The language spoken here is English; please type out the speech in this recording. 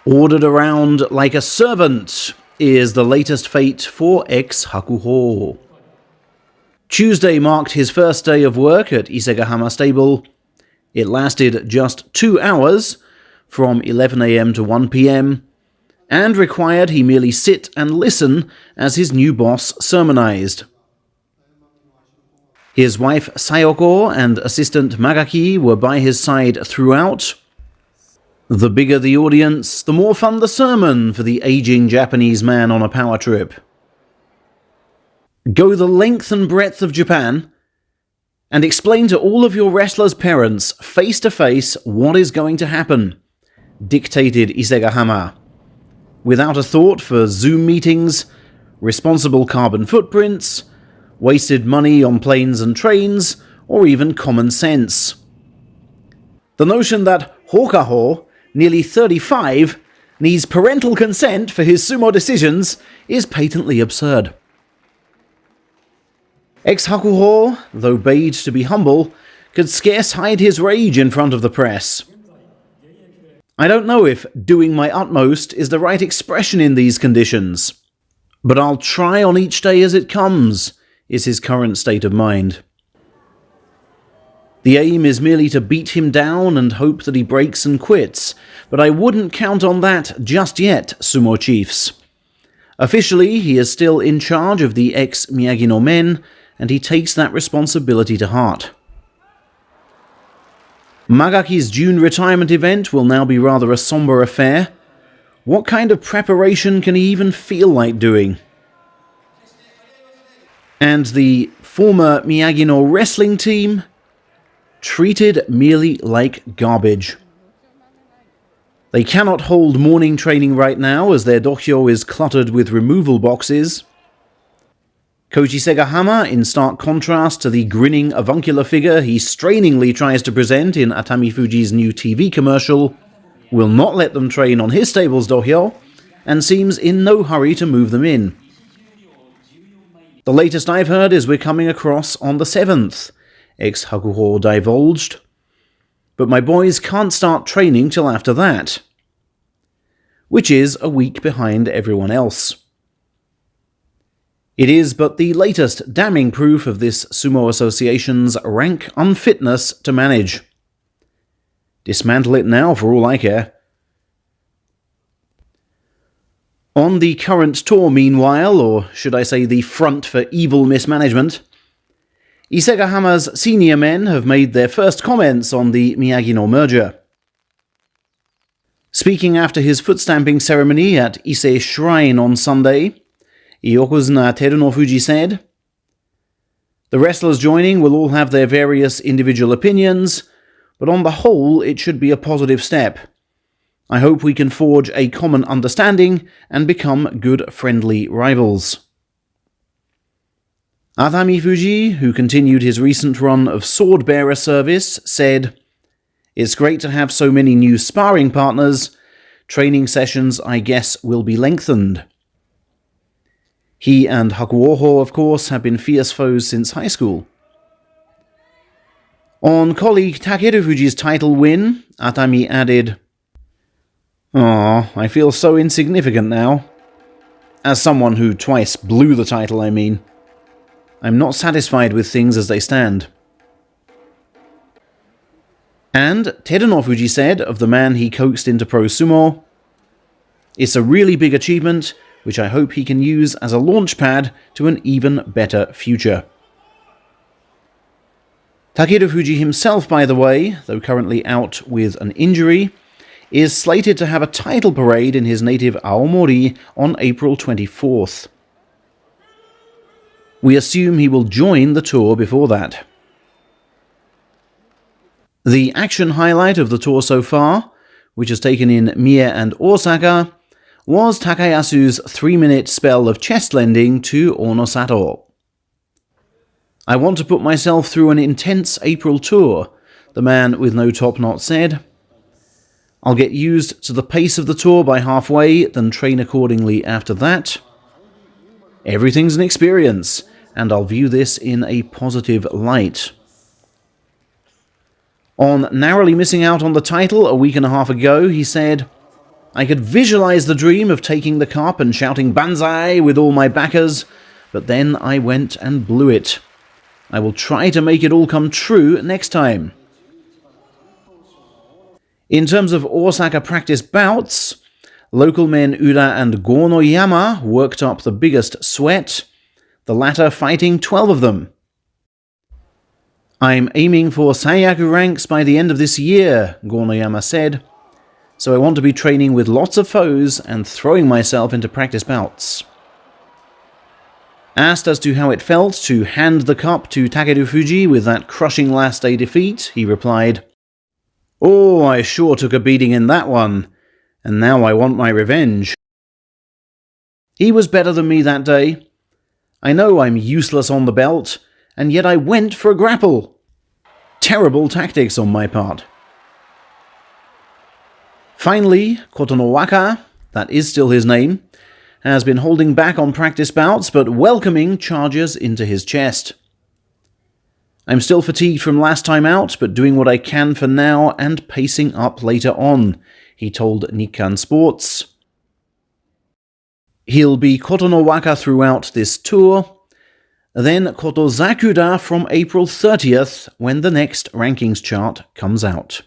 Ordered around like a servant is the latest fate for Ex-Hakuho. Tuesday marked his first day of work at Isegahama Stable. It lasted just 2 hours, from 11 AM to 1 PM, and required he merely sit and listen as his new boss sermonized. His wife Sayoko and assistant Magaki were by his side throughout. The bigger the audience, the more fun the sermon for the aging Japanese man on a power trip. Go the length and breadth of Japan and explain to all of your wrestlers' parents face to face what is going to happen, dictated Isegahama, without a thought for Zoom meetings, responsible carbon footprints, wasted money on planes and trains, or even common sense. The notion that Hokaho, nearly 35, needs parental consent for his sumo decisions is patently absurd. Ex-Hakuho, though bade to be humble, could scarce hide his rage in front of the press. I don't know if doing my utmost is the right expression in these conditions, but I'll try on each day as it comes, is his current state of mind. The aim is merely to beat him down and hope that he breaks and quits, but I wouldn't count on that just yet, sumo chiefs. Officially, he is still in charge of the ex-Miyagino men, and he takes that responsibility to heart. Magaki's June retirement event will now be rather a somber affair. What kind of preparation can he even feel like doing? And the former Miyagino wrestling team? Treated merely like garbage. They cannot hold morning training right now as their dohyo is cluttered with removal boxes. Coach Isegahama, in stark contrast to the grinning avuncular figure he strainingly tries to present in Atamifuji's new TV commercial, will not let them train on his stable's dohyo, and seems in no hurry to move them in. The latest I've heard is we're coming across on the 7th, Ex-Hakuho divulged. But my boys can't start training till after that, which is a week behind everyone else. It is but the latest damning proof of this sumo association's rank unfitness to manage. Dismantle it now for all I care. On the current tour, meanwhile, or should I say the front for evil mismanagement, Isegahama's senior men have made their first comments on the Miyagino merger. Speaking after his foot-stamping ceremony at Ise Shrine on Sunday, Yokozuna Terunofuji said, "The wrestlers joining will all have their various individual opinions, but on the whole it should be a positive step. I hope we can forge a common understanding and become good friendly rivals." Atamifuji, who continued his recent run of sword-bearer service, said, "It's great to have so many new sparring partners. Training sessions, I guess, will be lengthened." He and Hakuho, of course, have been fierce foes since high school. On colleague Terunofuji's title win, Atami added, "Aw, I feel so insignificant now. As someone who twice blew the title, I mean. I'm not satisfied with things as they stand." And Terunofuji said of the man he coaxed into pro sumo, "It's a really big achievement, which I hope he can use as a launchpad to an even better future." Terunofuji himself, by the way, though currently out with an injury, is slated to have a title parade in his native Aomori on April 24th. We assume he will join the tour before that. The action highlight of the tour so far, which has taken in Mie and Osaka, was Takayasu's 3-minute spell of chest lending to Onosato. "I want to put myself through an intense April tour," the man with no top knot said. "I'll get used to the pace of the tour by halfway, then train accordingly after that. Everything's an experience, and I'll view this in a positive light." On narrowly missing out on the title a week and a half ago, he said, I could visualize the dream of taking the cup and shouting Banzai with all my backers, but then I went and blew it. I will try to make it all come true next time. In terms of Osaka practice bouts, local men Ura and Gonoyama worked up the biggest sweat, the latter fighting 12 of them. I'm aiming for Saiyaku ranks by the end of this year, Gonoyama said, so I want to be training with lots of foes and throwing myself into practice bouts. Asked as to how it felt to hand the cup to Terunofuji with that crushing last day defeat, he replied, "Oh, I sure took a beating in that one, and now I want my revenge." He was better than me that day. I know I'm useless on the belt, and yet I went for a grapple. Terrible tactics on my part. Finally, Kotonowaka, that is still his name, has been holding back on practice bouts but welcoming charges into his chest. I'm still fatigued from last time out, but doing what I can for now and pacing up later on, he told Nikkan Sports. He'll be Kotonowaka throughout this tour, then Kotozakuda from April 30th when the next rankings chart comes out.